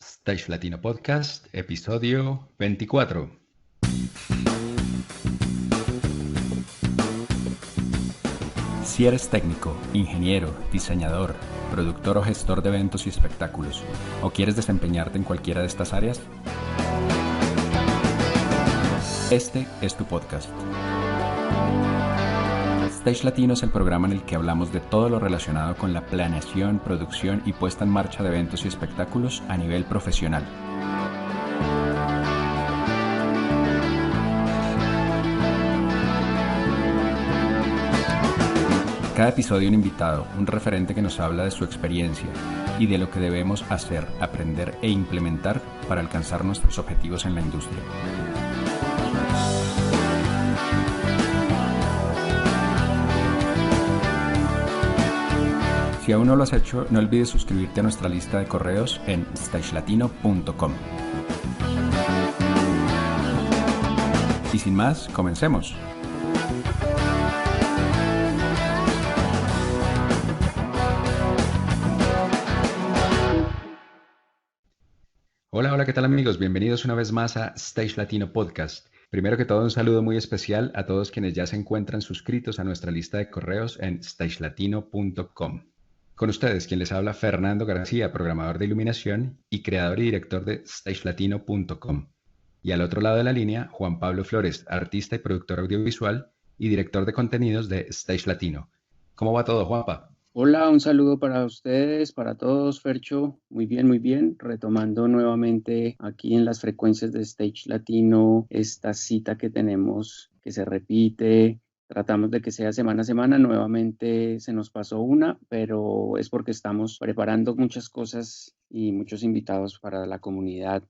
Stage Latino Podcast, episodio 24. Si eres técnico, ingeniero, diseñador, productor o gestor de eventos y espectáculos, o quieres desempeñarte en cualquiera de estas áreas, este es tu podcast. Stage Latino es el programa en el que hablamos de todo lo relacionado con la planeación, producción y puesta en marcha de eventos y espectáculos a nivel profesional. Cada episodio un invitado, un referente que nos habla de su experiencia y de lo que debemos hacer, aprender e implementar para alcanzar nuestros objetivos en la industria. Si aún no lo has hecho, no olvides suscribirte a nuestra lista de correos en stagelatino.com. Y sin más, comencemos. Hola, ¿qué tal amigos? Bienvenidos una vez más a Stage Latino Podcast. Primero que todo, un saludo muy especial a todos quienes ya se encuentran suscritos a nuestra lista de correos en stagelatino.com. Con ustedes, quien les habla Fernando García, programador de iluminación y creador y director de stagelatino.com. Y al otro lado de la línea, Juan Pablo Flores, artista y productor audiovisual y director de contenidos de Stage Latino. ¿Cómo va todo, Juanpa? Hola, un saludo para ustedes, para todos, Fercho. Muy bien. Retomando nuevamente aquí en las frecuencias de Stage Latino, esta cita que tenemos que se repite. Tratamos de que sea semana a semana. Nuevamente se nos pasó una, pero es porque estamos preparando muchas cosas y muchos invitados para la comunidad.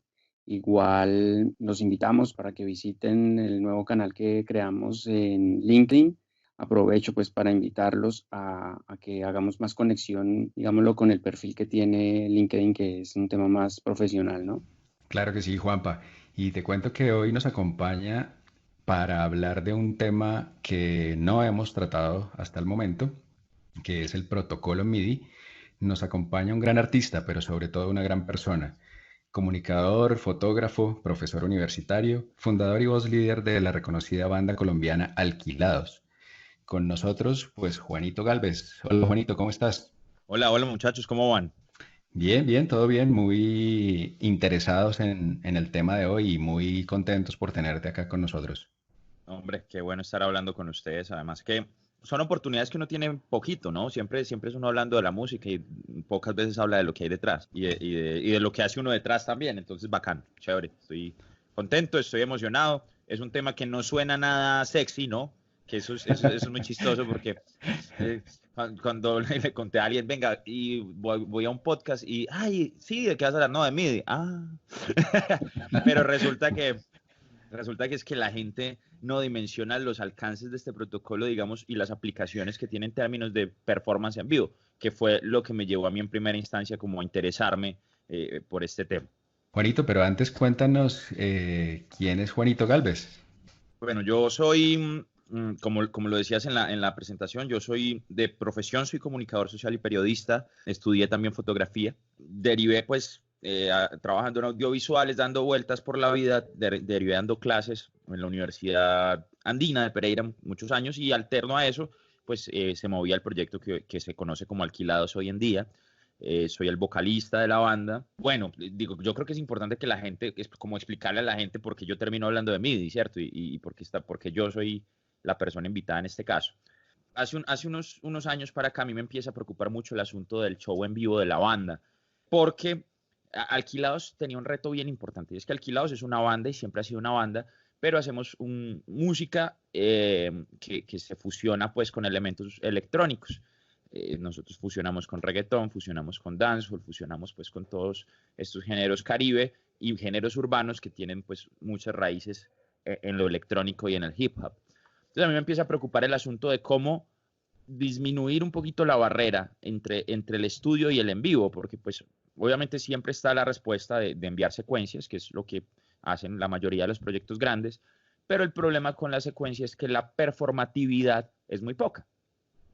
Igual los invitamos para que visiten el nuevo canal que creamos en LinkedIn. Aprovecho pues para invitarlos a que hagamos más conexión, digámoslo, con el perfil que tiene LinkedIn, que es un tema más profesional, ¿no? Claro que sí, Juanpa. Y te cuento que hoy nos acompaña para hablar de un tema que no hemos tratado hasta el momento, que es el protocolo MIDI. Nos acompaña un gran artista, pero sobre todo una gran persona. Comunicador, fotógrafo, profesor universitario, fundador y voz líder de la reconocida banda colombiana Alquilados. Con nosotros, pues Juanito Galvez. Hola Juanito, ¿cómo estás? Hola muchachos, ¿cómo van? Bien, todo bien, muy interesados en el tema de hoy y muy contentos por tenerte acá con nosotros. Hombre, qué bueno estar hablando con ustedes. Además que son oportunidades que uno tiene poquito, ¿no? Siempre es uno hablando de la música y pocas veces habla de lo que hay detrás y de lo que hace uno detrás también. Entonces, bacán, chévere. Estoy contento, estoy emocionado. Es un tema que no suena nada sexy, ¿no? Que eso es muy chistoso porque eh, cuando le conté a alguien, venga, y voy a un podcast y, ay, sí, ¿de qué vas a hablar? No, de MIDI. Ah, pero resulta que es que la gente no dimensiona los alcances de este protocolo, digamos, y las aplicaciones que tiene en términos de performance en vivo, que fue lo que me llevó a mí en primera instancia como a interesarme por este tema. Juanito, pero antes cuéntanos quién es Juanito Galvez. Bueno, yo soy, como lo decías en la presentación, yo soy de profesión, soy comunicador social y periodista, estudié también fotografía, derivé pues trabajando en audiovisuales, dando vueltas por la vida, derivé dando clases en la Universidad Andina de Pereira muchos años y alterno a eso, pues se movía el proyecto que se conoce como Alquilados hoy en día. Soy el vocalista de la banda. Bueno, digo, yo creo que es importante que la gente, es como explicarle a la gente por qué yo termino hablando de MIDI, ¿cierto? Y porque yo soy la persona invitada en este caso. Hace unos años para acá a mí me empieza a preocupar mucho el asunto del show en vivo de la banda, porque Alquilados tenía un reto bien importante, y es que Alquilados es una banda y siempre ha sido una banda, pero hacemos música que se fusiona pues con elementos electrónicos. Nosotros fusionamos con reggaetón, fusionamos con dancehall, fusionamos pues con todos estos géneros caribe y géneros urbanos que tienen pues muchas raíces en lo electrónico y en el hip hop. Entonces a mí me empieza a preocupar el asunto de cómo disminuir un poquito la barrera entre el estudio y el en vivo, porque pues obviamente siempre está la respuesta de enviar secuencias, que es lo que hacen la mayoría de los proyectos grandes, pero el problema con la secuencia es que la performatividad es muy poca.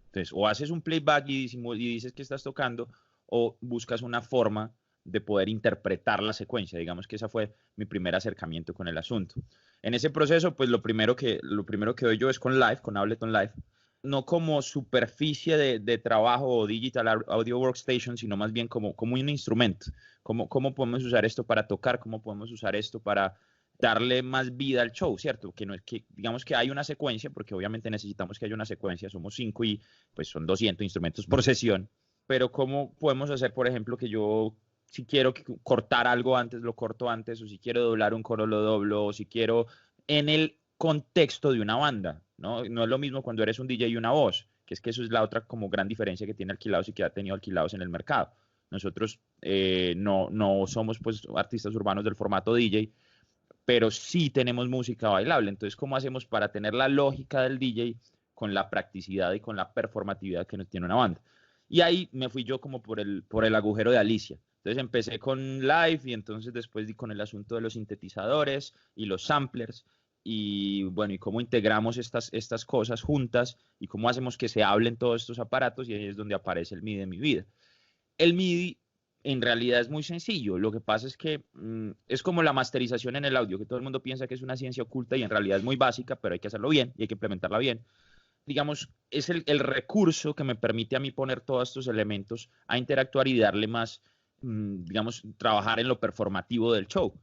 Entonces, o haces un playback y dices que estás tocando, o buscas una forma de poder interpretar la secuencia. Digamos que ese fue mi primer acercamiento con el asunto. En ese proceso, pues lo primero que doy yo es con Live, con Ableton Live, no como superficie de trabajo o digital audio workstation, sino más bien como un instrumento. ¿Cómo podemos usar esto para tocar? ¿Cómo podemos usar esto para darle más vida al show, ¿cierto? Que no es que, digamos que hay una secuencia, porque obviamente necesitamos que haya una secuencia, somos 5 y pues son 200 instrumentos por sesión, pero ¿cómo podemos hacer, por ejemplo, que yo, si quiero cortar algo antes, lo corto antes, o si quiero doblar un coro, lo doblo, o si quiero en el contexto de una banda, ¿no? No es lo mismo cuando eres un DJ y una voz, que es que eso es la otra como gran diferencia que tiene Alquilados y que ha tenido Alquilados en el mercado. Nosotros no somos pues artistas urbanos del formato DJ, pero sí tenemos música bailable. Entonces, ¿cómo hacemos para tener la lógica del DJ con la practicidad y con la performatividad que nos tiene una banda? Y ahí me fui yo como por el agujero de Alicia. Entonces empecé con Live y entonces después di con el asunto de los sintetizadores y los samplers y bueno, y cómo integramos estas cosas juntas y cómo hacemos que se hablen todos estos aparatos, y ahí es donde aparece el MIDI en mi vida. El MIDI en realidad es muy sencillo. Lo que pasa es que es como la masterización en el audio, que todo el mundo piensa que es una ciencia oculta y en realidad es muy básica, pero hay que hacerlo bien y hay que implementarla bien. Digamos, es el recurso que me permite a mí poner todos estos elementos a interactuar y darle más, digamos, trabajar en lo performativo del show.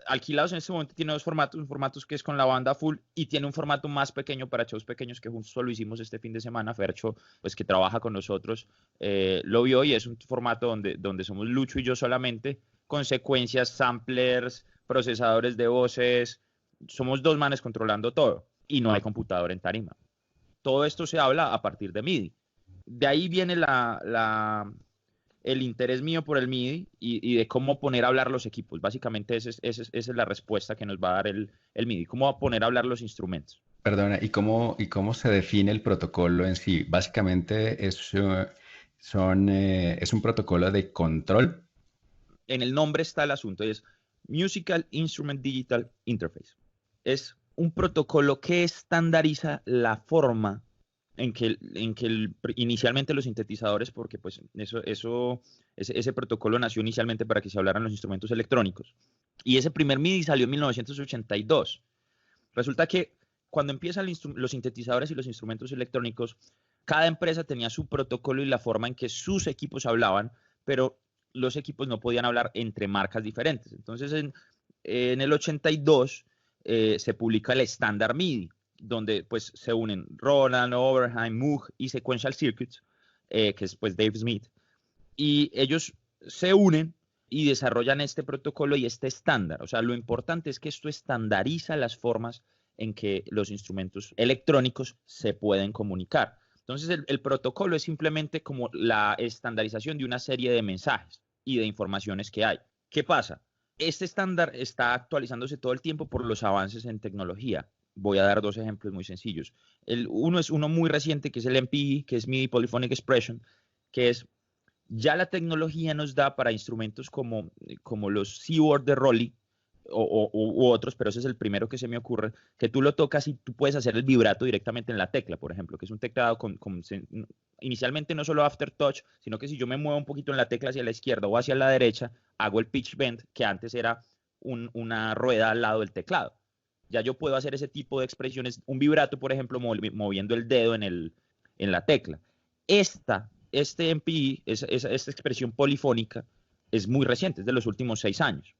Alquilados en este momento tiene dos formatos, un formato que es con la banda full y tiene un formato más pequeño para shows pequeños que justo lo hicimos este fin de semana. Fercho, pues que trabaja con nosotros, lo vio y es un formato donde somos Lucho y yo solamente, con secuencias, samplers, procesadores de voces, somos dos manes controlando todo y no hay computador en tarima. Todo esto se habla a partir de MIDI. De ahí viene el interés mío por el MIDI y de cómo poner a hablar los equipos. Básicamente esa es la respuesta que nos va a dar el MIDI, cómo poner a hablar los instrumentos. Perdona, ¿y cómo se define el protocolo en sí? Básicamente es un protocolo de control. En el nombre está el asunto, es Musical Instrument Digital Interface. Es un protocolo que estandariza la forma en que inicialmente los sintetizadores, porque pues ese protocolo nació inicialmente para que se hablaran los instrumentos electrónicos. Y ese primer MIDI salió en 1982. Resulta que cuando empiezan los sintetizadores y los instrumentos electrónicos, cada empresa tenía su protocolo y la forma en que sus equipos hablaban, pero los equipos no podían hablar entre marcas diferentes. Entonces, en el 82 se publica el estándar MIDI, donde pues se unen Roland, Oberheim, Moog y Sequential Circuits, que es pues Dave Smith, y ellos se unen y desarrollan este protocolo y este estándar. O sea, lo importante es que esto estandariza las formas en que los instrumentos electrónicos se pueden comunicar. Entonces, el protocolo es simplemente como la estandarización de una serie de mensajes y de informaciones que hay. ¿Qué pasa? Este estándar está actualizándose todo el tiempo por los avances en tecnología. Voy a dar dos ejemplos muy sencillos. Uno es uno muy reciente, que es el MPE, que es MIDI Polyphonic Expression, que es ya la tecnología nos da para instrumentos como los Seaward de Rolly u otros, pero ese es el primero que se me ocurre, que tú lo tocas y tú puedes hacer el vibrato directamente en la tecla, por ejemplo, que es un teclado inicialmente no solo aftertouch, sino que si yo me muevo un poquito en la tecla hacia la izquierda o hacia la derecha, hago el pitch bend, que antes era una rueda al lado del teclado. Ya yo puedo hacer ese tipo de expresiones, un vibrato, por ejemplo, moviendo el dedo en la tecla. Este MPE, esta expresión polifónica, es muy reciente, es de los últimos 6 años.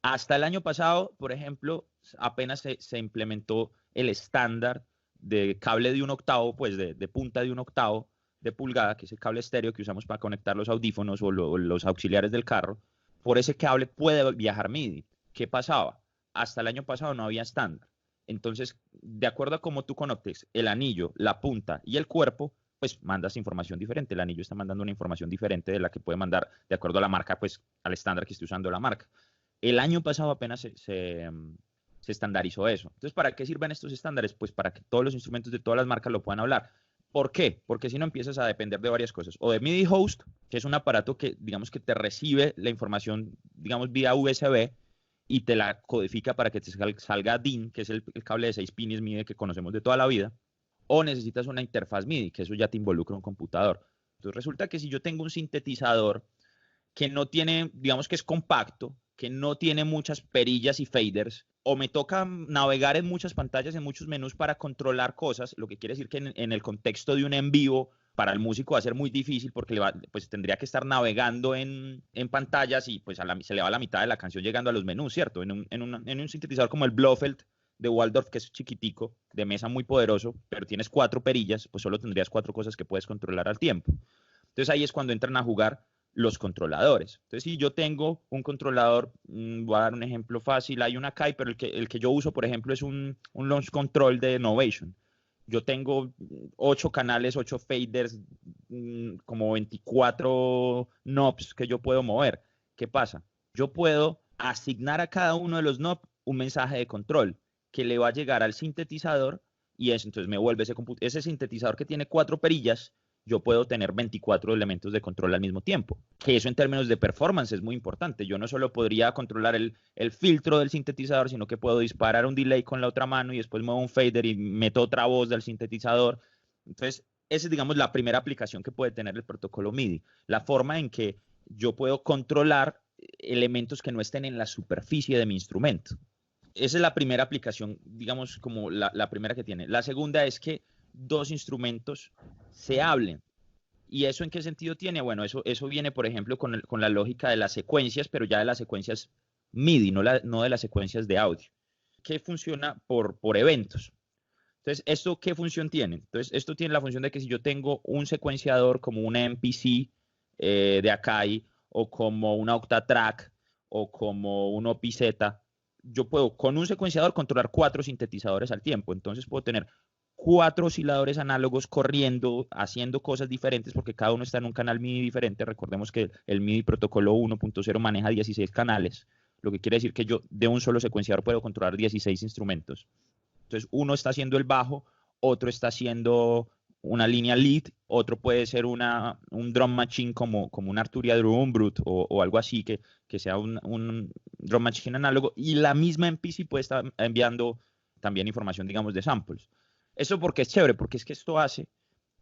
Hasta el año pasado, por ejemplo, apenas se implementó el estándar de cable de 1/8, pues de punta de 1/8 de pulgada, que es el cable estéreo que usamos para conectar los audífonos o los auxiliares del carro. Por ese cable puede viajar MIDI. ¿Qué pasaba? Hasta el año pasado no había estándar. Entonces, de acuerdo a cómo tú conectes el anillo, la punta y el cuerpo, pues mandas información diferente. El anillo está mandando una información diferente de la que puede mandar de acuerdo a la marca, pues al estándar que esté usando la marca. El año pasado apenas se estandarizó eso. Entonces, ¿para qué sirven estos estándares? Pues para que todos los instrumentos de todas las marcas lo puedan hablar. ¿Por qué? Porque si no empiezas a depender de varias cosas. O de MIDI Host, que es un aparato que, digamos, que te recibe la información, digamos, vía USB y te la codifica para que te salga DIN, que es el cable de 6 pines MIDI que conocemos de toda la vida. O necesitas una interfaz MIDI, que eso ya te involucra un computador. Entonces resulta que si yo tengo un sintetizador que no tiene, digamos que es compacto, que no tiene muchas perillas y faders, o me toca navegar en muchas pantallas, en muchos menús para controlar cosas, lo que quiere decir que en el contexto de un en vivo, para el músico va a ser muy difícil porque pues tendría que estar navegando en pantallas y pues se le va la mitad de la canción llegando a los menús, ¿cierto? En un sintetizador como el Blofeld de Waldorf, que es chiquitico, de mesa muy poderoso, pero tienes 4 perillas, pues solo tendrías 4 cosas que puedes controlar al tiempo. Entonces ahí es cuando entran a jugar los controladores. Entonces, si yo tengo un controlador, voy a dar un ejemplo fácil, hay una Kai, pero el que yo uso, por ejemplo, es un launch control de Novation. Yo tengo 8 canales, 8 faders, como 24 knobs que yo puedo mover. ¿Qué pasa? Yo puedo asignar a cada uno de los knobs un mensaje de control que le va a llegar al sintetizador y eso, entonces me vuelve ese sintetizador que tiene 4 perillas, yo puedo tener 24 elementos de control al mismo tiempo. Que eso en términos de performance es muy importante. Yo no solo podría controlar el filtro del sintetizador, sino que puedo disparar un delay con la otra mano y después muevo un fader y meto otra voz del sintetizador. Entonces, esa es, digamos, la primera aplicación que puede tener el protocolo MIDI. La forma en que yo puedo controlar elementos que no estén en la superficie de mi instrumento. Esa es la primera aplicación, digamos, como la primera que tiene. La segunda es que 2 instrumentos se hablen. ¿Y eso en qué sentido tiene? Bueno, eso viene, por ejemplo, con la lógica de las secuencias, pero ya de las secuencias MIDI, no de las secuencias de audio, que funciona por eventos. Entonces, ¿esto qué función tiene? Entonces, esto tiene la función de que si yo tengo un secuenciador como una MPC de Akai, o como una Octatrack, o como un OPZ, yo puedo con un secuenciador controlar 4 sintetizadores al tiempo. Entonces puedo tener 4 osciladores análogos corriendo, haciendo cosas diferentes, porque cada uno está en un canal MIDI diferente. Recordemos que el MIDI protocolo 1.0 maneja 16 canales, lo que quiere decir que yo de un solo secuenciador puedo controlar 16 instrumentos. Entonces uno está haciendo el bajo, otro está haciendo una línea lead, otro puede ser un drum machine como un Arturia Drum Brute o algo así, que sea un drum machine análogo, y la misma MPC puede estar enviando también información, digamos, de samples. Eso porque es chévere, porque es que esto hace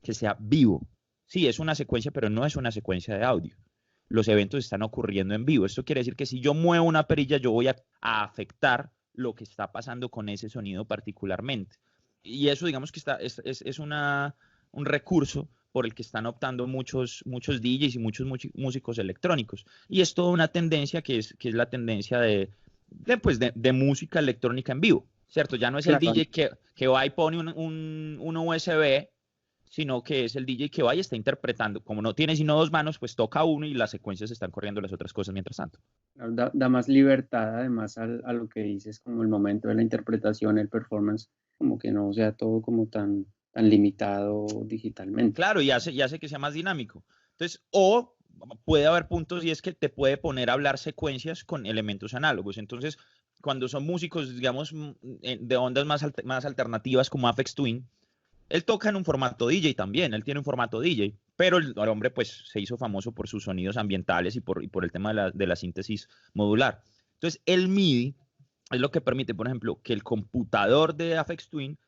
que sea vivo. Sí, es una secuencia, pero no es una secuencia de audio. Los eventos están ocurriendo en vivo. Esto quiere decir que si yo muevo una perilla, yo voy a afectar lo que está pasando con ese sonido particularmente. Y eso, digamos que es un recurso por el que están optando muchos DJs y muchos músicos electrónicos. Y es toda una tendencia que es la tendencia de música electrónica en vivo, ¿cierto? Ya no es el DJ que va y pone un USB, sino que es el DJ que va y está interpretando. Como no tiene sino 2 manos, pues toca uno y las secuencias están corriendo las otras cosas mientras tanto. Da más libertad, además, a lo que dices, como el momento de la interpretación, el performance, como que no sea todo como tan limitado digitalmente. Claro, y hace que sea más dinámico. Entonces, o puede haber puntos y es que te puede poner a hablar secuencias con elementos análogos. Entonces, cuando son músicos, digamos, de ondas más alternativas como Aphex Twin, él toca en un formato DJ también, él tiene un formato DJ, pero el hombre pues se hizo famoso por sus sonidos ambientales y por el tema de la síntesis modular. Entonces, el MIDI es lo que permite, por ejemplo, que el computador de Aphex Twin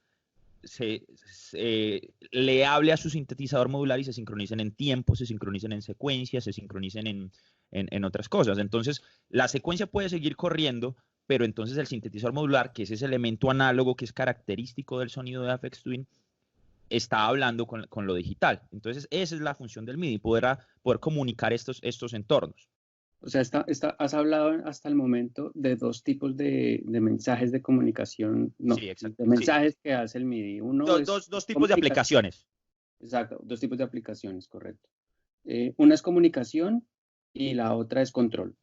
le hable a su sintetizador modular y se sincronicen en tiempo, se sincronicen en secuencias, se sincronicen en otras cosas. Entonces, la secuencia puede seguir corriendo, pero entonces el sintetizador modular, que es ese elemento análogo que es característico del sonido de Aphex Twin, está hablando con lo digital. Entonces, esa es la función del MIDI, poder comunicar estos entornos. O sea, has hablado hasta el momento de 2 tipos de mensajes de comunicación, no, sí, exacto, de mensajes que hace el MIDI. Dos tipos de aplicaciones. Exacto, 2 tipos de aplicaciones, correcto. Una es comunicación y la otra es control.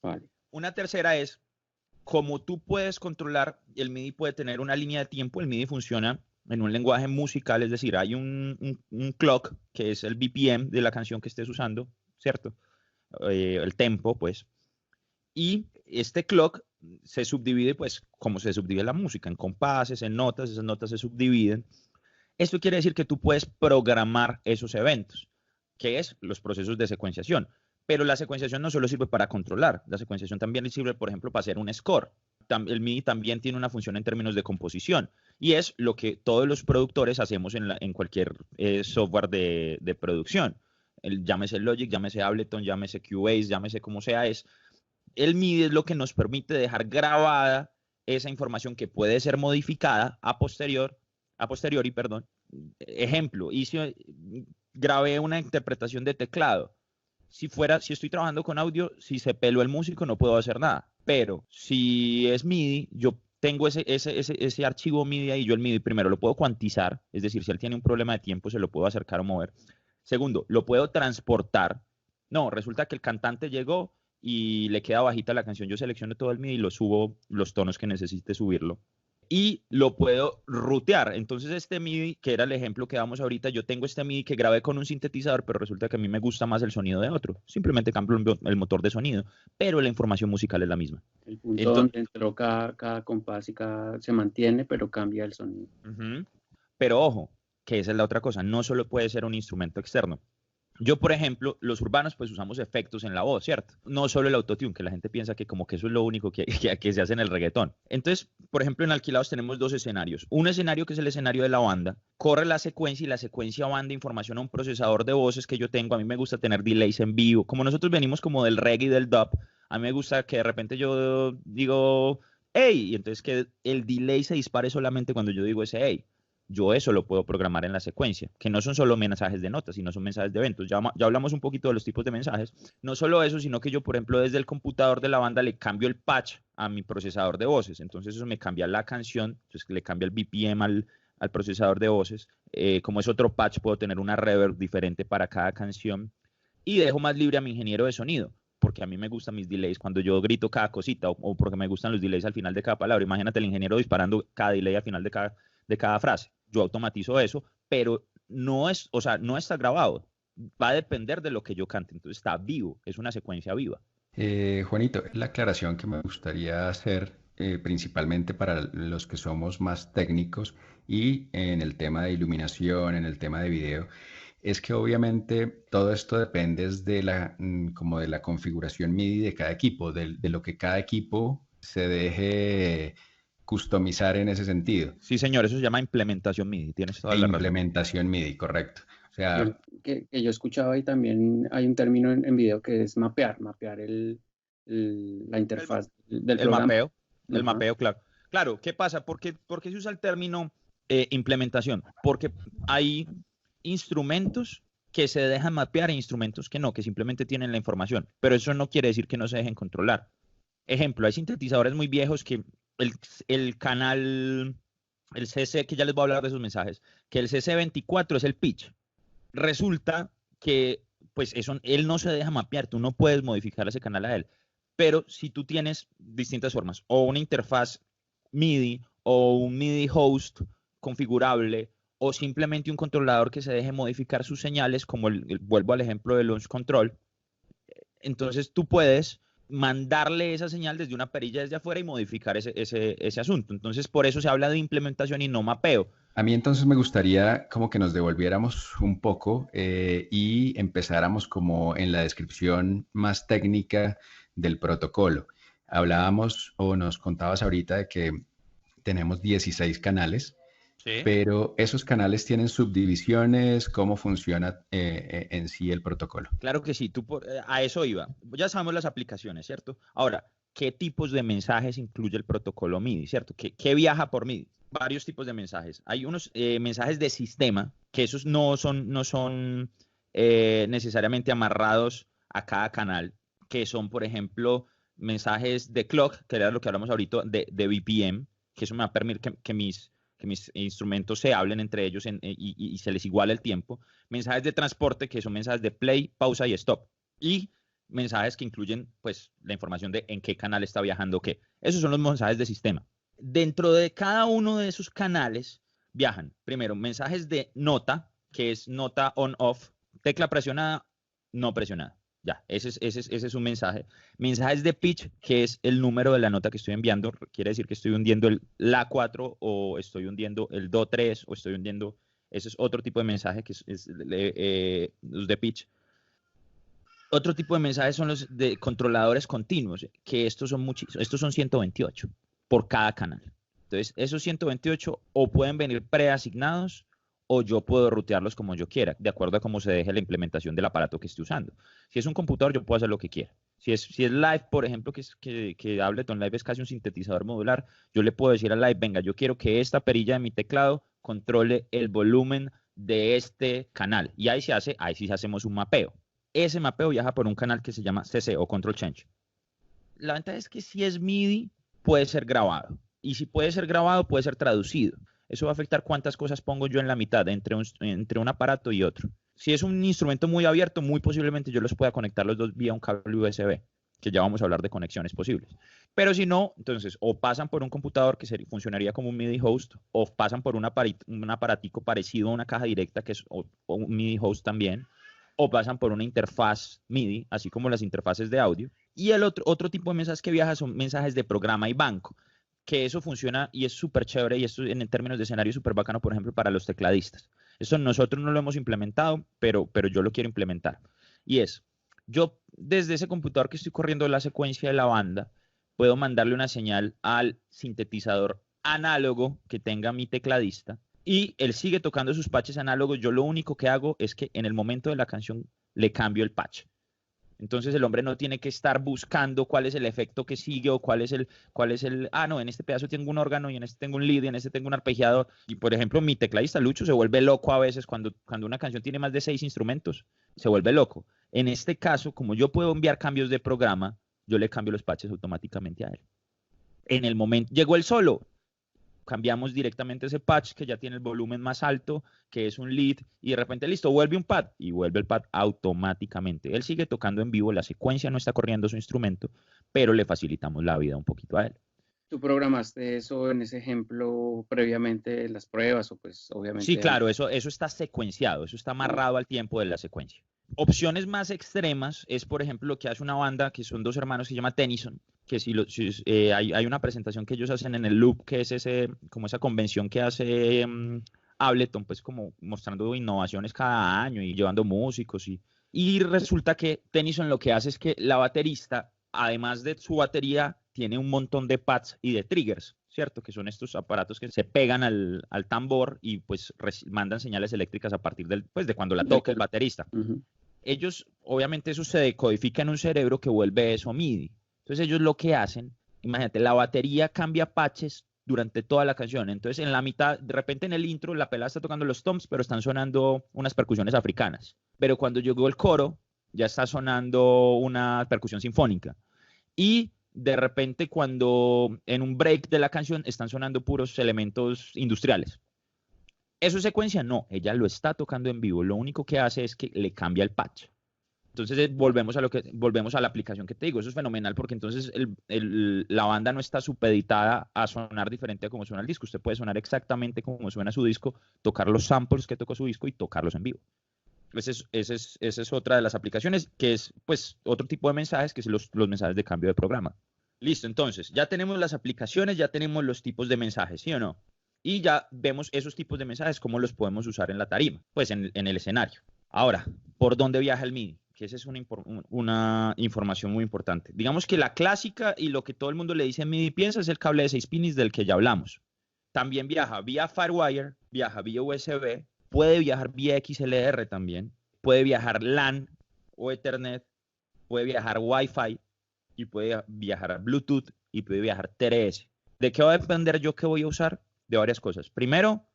Vale. Una tercera es, como tú puedes controlar, el MIDI puede tener una línea de tiempo, el MIDI funciona en un lenguaje musical, es decir, hay un clock, que es el BPM de la canción que estés usando, ¿cierto? El tempo, pues. Y este clock se subdivide, pues, como se subdivide la música, en compases, en notas, esas notas se subdividen. Esto quiere decir que tú puedes programar esos eventos, que es los procesos de secuenciación. Pero la secuenciación no solo sirve para controlar, la secuenciación también sirve, por ejemplo, para hacer un score. El MIDI también tiene una función en términos de composición, y es lo que todos los productores hacemos en cualquier software de producción. llámese Logic, llámese Ableton, llámese Cubase, llámese como sea, el MIDI es lo que nos permite dejar grabada esa información que puede ser modificada a posteriori, perdón. Ejemplo, grabé una interpretación de teclado. Si estoy trabajando con audio, si se peló el músico no puedo hacer nada. Pero si es MIDI, yo tengo ese archivo MIDI ahí, yo el MIDI primero lo puedo cuantizar, es decir, si él tiene un problema de tiempo se lo puedo acercar o mover. Segundo, lo puedo transportar. No, resulta que el cantante llegó y le queda bajita la canción, yo selecciono todo el MIDI y lo subo los tonos que necesite subirlo. Y lo puedo rutear. Entonces este MIDI, que era el ejemplo que damos ahorita, yo tengo este MIDI que grabé con un sintetizador, pero resulta que a mí me gusta más el sonido de otro. Simplemente cambio el motor de sonido, pero la información musical es la misma. El punto donde entró cada compás y se mantiene, pero cambia el sonido. Pero ojo, que esa es la otra cosa, no solo puede ser un instrumento externo. Yo, por ejemplo, los urbanos pues usamos efectos en la voz, ¿cierto? No solo el autotune, que la gente piensa que como que eso es lo único que se hace en el reggaetón. Entonces, por ejemplo, en Alquilados tenemos dos escenarios. Un escenario que es el escenario de la banda, corre la secuencia y la secuencia manda información a un procesador de voces que yo tengo. A mí me gusta tener delays en vivo. Como nosotros venimos como del reggae y del dub, a mí me gusta que de repente yo digo, hey, y entonces que el delay se dispare solamente cuando yo digo ese hey. Yo eso lo puedo programar en la secuencia, que no son solo mensajes de notas, sino son mensajes de eventos. Ya hablamos un poquito de los tipos de mensajes. No solo eso, sino que yo, por ejemplo, desde el computador de la banda le cambio el patch a mi procesador de voces. Entonces eso me cambia la canción, entonces le cambia el BPM al procesador de voces. Como es otro patch, puedo tener una reverb diferente para cada canción. Y dejo más libre a mi ingeniero de sonido, porque a mí me gustan mis delays cuando yo grito cada cosita, o porque me gustan los delays al final de cada palabra. Imagínate el ingeniero disparando cada delay al final de cada frase. Yo automatizo eso, pero no está grabado. Va a depender de lo que yo cante. Entonces está vivo, es una secuencia viva. Juanito, la aclaración que me gustaría hacer principalmente para los que somos más técnicos y en el tema de iluminación, en el tema de video, es que obviamente todo esto depende como de la configuración MIDI de cada equipo, de lo que cada equipo se deje customizar en ese sentido. Sí, señor, eso se llama implementación MIDI, tienes toda la razón. Implementación MIDI, correcto. O sea, que yo escuchaba y también hay un término en video que es mapear la interfaz del programa. El mapeo, claro. Claro, ¿qué pasa? ¿Por qué se usa el término implementación? Porque hay instrumentos que se dejan mapear e instrumentos que no, que simplemente tienen la información. Pero eso no quiere decir que no se dejen controlar. Ejemplo, hay sintetizadores muy viejos que el canal, el CC, que ya les voy a hablar de esos mensajes, que el CC24 es el pitch. Resulta que pues eso, él no se deja mapear, tú no puedes modificar ese canal a él. Pero si tú tienes distintas formas, o una interfaz MIDI, o un MIDI host configurable, o simplemente un controlador que se deje modificar sus señales, como vuelvo al ejemplo de launch control, entonces tú puedes mandarle esa señal desde una perilla desde afuera y modificar ese asunto. Entonces, por eso se habla de implementación y no mapeo. A mí entonces me gustaría como que nos devolviéramos un poco y empezáramos como en la descripción más técnica del protocolo. Hablábamos o nos contabas ahorita de que tenemos 16 canales, ¿Sí? Pero esos canales tienen subdivisiones, ¿cómo funciona en sí el protocolo? Claro que sí, a eso iba. Ya sabemos las aplicaciones, ¿cierto? Ahora, ¿qué tipos de mensajes incluye el protocolo MIDI, ¿cierto? ¿Qué viaja por MIDI? Varios tipos de mensajes. Hay unos mensajes de sistema, que esos no son necesariamente amarrados a cada canal, que son, por ejemplo, mensajes de clock, que era lo que hablamos ahorita, de BPM, que eso me va a permitir que mis instrumentos se hablen entre ellos y se les iguala el tiempo. Mensajes de transporte, que son mensajes de play, pausa y stop. Y mensajes que incluyen pues la información de en qué canal está viajando qué. Esos son los mensajes de sistema. Dentro de cada uno de esos canales viajan, primero, mensajes de nota, que es nota on-off, tecla presionada, no presionada. Ya, ese es un mensaje. Mensajes de pitch, que es el número de la nota que estoy enviando. Quiere decir que estoy hundiendo el La4 o estoy hundiendo el Do3 o estoy hundiendo... Ese es otro tipo de mensaje que es los de pitch. Otro tipo de mensajes son los de controladores continuos, que estos son muchísimos. Estos son 128 por cada canal. Entonces, esos 128 o pueden venir preasignados o yo puedo rutearlos como yo quiera, de acuerdo a cómo se deje la implementación del aparato que esté usando. Si es un computador, yo puedo hacer lo que quiera. Si es Live, por ejemplo, que Ableton Live es casi un sintetizador modular, yo le puedo decir a Live, venga, yo quiero que esta perilla de mi teclado controle el volumen de este canal. Y ahí sí hacemos un mapeo. Ese mapeo viaja por un canal que se llama CC o Control Change. La ventaja es que si es MIDI, puede ser grabado. Y si puede ser grabado, puede ser traducido. Eso va a afectar cuántas cosas pongo yo en la mitad entre un aparato y otro. Si es un instrumento muy abierto, muy posiblemente yo los pueda conectar los dos vía un cable USB, que ya vamos a hablar de conexiones posibles. Pero si no, entonces o pasan por un computador que funcionaría como un MIDI host, o pasan por un aparatico parecido a una caja directa, que es o un MIDI host también, o pasan por una interfaz MIDI, así como las interfaces de audio. Y el otro tipo de mensajes que viaja son mensajes de programa y banco, que eso funciona y es súper chévere, y esto en términos de escenario es súper bacano, por ejemplo, para los tecladistas. Eso nosotros no lo hemos implementado, pero yo lo quiero implementar. Y yo desde ese computador que estoy corriendo la secuencia de la banda, puedo mandarle una señal al sintetizador análogo que tenga mi tecladista, y él sigue tocando sus patches análogos. Yo lo único que hago es que en el momento de la canción le cambio el patch. Entonces el hombre no tiene que estar buscando cuál es el efecto que sigue o cuál es el, no, en este pedazo tengo un órgano y en este tengo un lead y en este tengo un arpegiado. Y por ejemplo, mi tecladista Lucho se vuelve loco a veces cuando una canción tiene más de 6 instrumentos, se vuelve loco. En este caso, como yo puedo enviar cambios de programa, yo le cambio los patches automáticamente a él. En el momento, llegó el solo, cambiamos directamente ese patch que ya tiene el volumen más alto, que es un lead, y de repente, listo, vuelve un pad, y vuelve el pad automáticamente. Él sigue tocando en vivo, la secuencia no está corriendo su instrumento, pero le facilitamos la vida un poquito a él. ¿Tú programaste eso en ese ejemplo previamente las pruebas o pues obviamente? Sí, claro, eso está secuenciado, eso está amarrado al tiempo de la secuencia. Opciones más extremas es, por ejemplo, lo que hace una banda que son dos hermanos que se llama Tennyson, que hay una presentación que ellos hacen en el Loop, que es como esa convención que hace Ableton, pues como mostrando innovaciones cada año y llevando músicos. Y resulta que Tennyson lo que hace es que la baterista, además de su batería, tiene un montón de pads y de triggers, ¿cierto? Que son estos aparatos que se pegan al tambor y pues mandan señales eléctricas a partir de cuando la toca el baterista. Uh-huh. Ellos, obviamente eso se decodifica en un cerebro que vuelve eso MIDI. Entonces ellos lo que hacen, imagínate, la batería cambia patches durante toda la canción. Entonces en la mitad, de repente en el intro, la pelada está tocando los toms, pero están sonando unas percusiones africanas. Pero cuando llegó el coro, ya está sonando una percusión sinfónica. Y de repente cuando en un break de la canción están sonando puros elementos industriales. ¿Eso es secuencia? No, ella lo está tocando en vivo. Lo único que hace es que le cambia el patch. Entonces volvemos a la aplicación que te digo. Eso es fenomenal porque entonces la banda no está supeditada a sonar diferente a como suena el disco. Usted puede sonar exactamente como suena su disco, tocar los samples que tocó su disco y tocarlos en vivo. Esa es otra de las aplicaciones, que es pues otro tipo de mensajes, que es los mensajes de cambio de programa. Listo, entonces ya tenemos las aplicaciones, ya tenemos los tipos de mensajes, ¿sí o no? Y ya vemos esos tipos de mensajes, cómo los podemos usar en la tarima, pues en el escenario. Ahora, ¿por dónde viaja el MIDI? Que esa es una información muy importante. Digamos que la clásica y lo que todo el mundo le dice MIDI piensa es el cable de 6 pines del que ya hablamos. También viaja vía Firewire, viaja vía USB, puede viajar vía XLR también, puede viajar LAN o Ethernet, puede viajar Wi-Fi y puede viajar Bluetooth y puede viajar TRS. ¿De qué va a depender yo qué voy a usar? De varias cosas. Primero,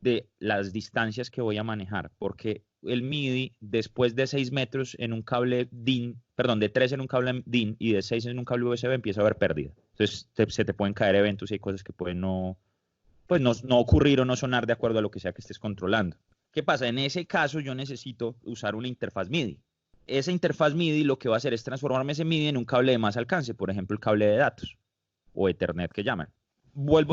de las distancias que voy a manejar, porque el MIDI después de 6 metros en un cable DIN, de 3 en un cable DIN y de 6 en un cable USB empieza a haber pérdida. Entonces se te pueden caer eventos y hay cosas que pueden no ocurrir o no sonar de acuerdo a lo que sea que estés controlando. ¿Qué pasa? En ese caso yo necesito usar una interfaz MIDI. Esa interfaz MIDI lo que va a hacer es transformarme ese MIDI en un cable de más alcance, por ejemplo el cable de datos o Ethernet que llaman.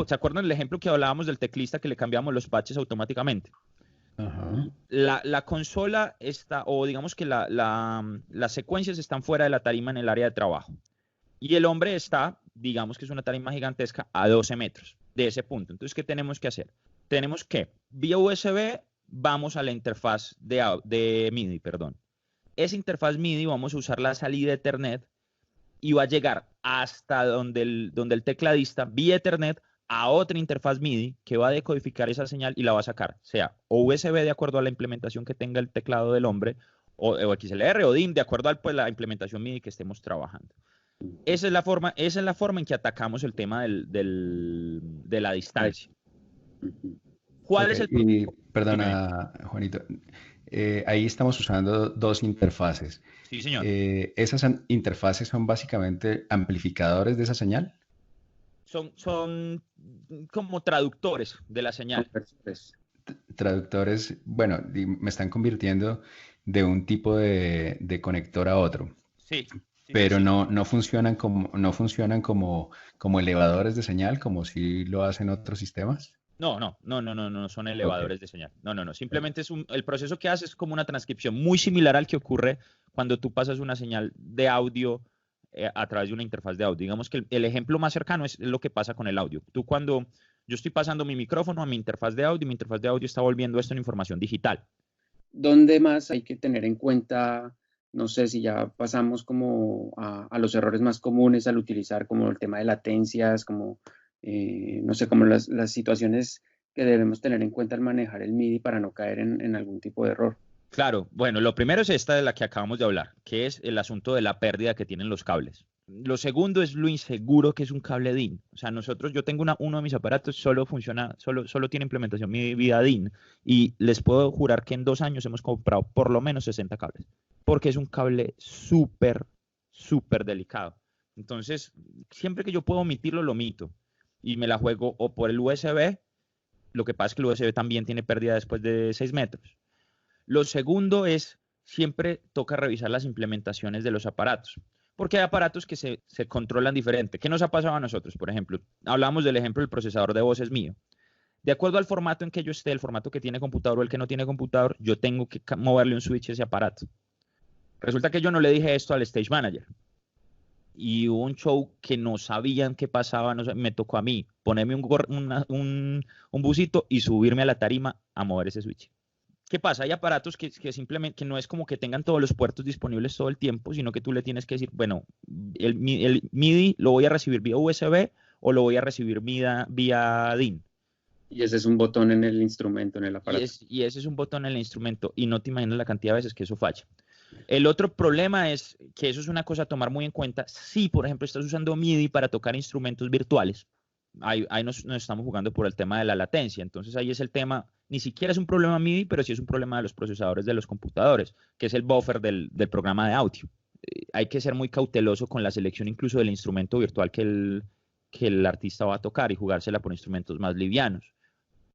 ¿Se acuerdan del ejemplo que hablábamos del teclista que le cambiamos los patches automáticamente? Uh-huh. La consola está, o digamos que las secuencias están fuera de la tarima en el área de trabajo. Y el hombre está, digamos que es una tarima gigantesca, a 12 metros de ese punto. Entonces, ¿qué tenemos que hacer? Tenemos que, vía USB, vamos a la interfaz de MIDI, Esa interfaz MIDI vamos a usar la salida Ethernet y va a llegar hasta donde el tecladista, vía Ethernet, a otra interfaz MIDI que va a decodificar esa señal y la va a sacar, sea o USB de acuerdo a la implementación que tenga el teclado del hombre, o XLR o DIM de acuerdo a pues, la implementación MIDI que estemos trabajando. Esa es la forma en que atacamos el tema de la distancia. ¿Cuál es el problema? Y perdona, Juanito, ahí estamos usando dos interfaces. Sí, señor. ¿Esas interfaces son básicamente amplificadores de esa señal? Son como traductores de la señal. Traductores, bueno, me están convirtiendo de un tipo de conector a otro. Sí. Pero no funcionan como elevadores de señal, como si lo hacen otros sistemas. No son elevadores de señal. No. Simplemente el proceso que hace es como una transcripción muy similar al que ocurre cuando tú pasas una señal de audio a través de una interfaz de audio. Digamos que el ejemplo más cercano es lo que pasa con el audio. Cuando yo estoy pasando mi micrófono a mi interfaz de audio está volviendo esto en información digital. ¿Dónde más hay que tener en cuenta? No sé si ya pasamos como a los errores más comunes al utilizar como el tema de latencias, como, no sé, como las situaciones que debemos tener en cuenta al manejar el MIDI para no caer en algún tipo de error. Claro, bueno, lo primero es esta de la que acabamos de hablar, que es el asunto de la pérdida que tienen los cables. Lo segundo es lo inseguro que es un cable DIN. O sea, yo tengo uno de mis aparatos, solo tiene implementación MIDI vía DIN, y les puedo jurar que en 2 años hemos comprado por lo menos 60 cables, porque es un cable súper delicado. Entonces, siempre que yo puedo omitirlo, lo omito, y me la juego o por el USB. Lo que pasa es que el USB también tiene pérdida después de 6 metros. Lo segundo es, siempre toca revisar las implementaciones de los aparatos, porque hay aparatos que se controlan diferente. ¿Qué nos ha pasado a nosotros? Por ejemplo, hablamos del ejemplo del procesador de voces mío. De acuerdo al formato en que yo esté, el formato que tiene computador o el que no tiene computador, yo tengo que moverle un switch a ese aparato. Resulta que yo no le dije esto al Stage Manager. Y hubo un show que no sabían qué pasaba, me tocó a mí ponerme un busito y subirme a la tarima a mover ese switch. ¿Qué pasa? Hay aparatos que simplemente que no es como que tengan todos los puertos disponibles todo el tiempo, sino que tú le tienes que decir, bueno, el MIDI lo voy a recibir vía USB o lo voy a recibir vía DIN. Y ese es un botón en el instrumento, en el aparato. Y ese es un botón en el instrumento, y no te imaginas la cantidad de veces que eso falla. El otro problema es que eso es una cosa a tomar muy en cuenta. Si, por ejemplo, estás usando MIDI para tocar instrumentos virtuales, ahí nos estamos jugando por el tema de la latencia. Entonces ahí es el tema, ni siquiera es un problema MIDI, pero sí es un problema de los procesadores de los computadores, que es el buffer del programa de audio. Hay que ser muy cauteloso con la selección incluso del instrumento virtual que el artista va a tocar y jugársela por instrumentos más livianos.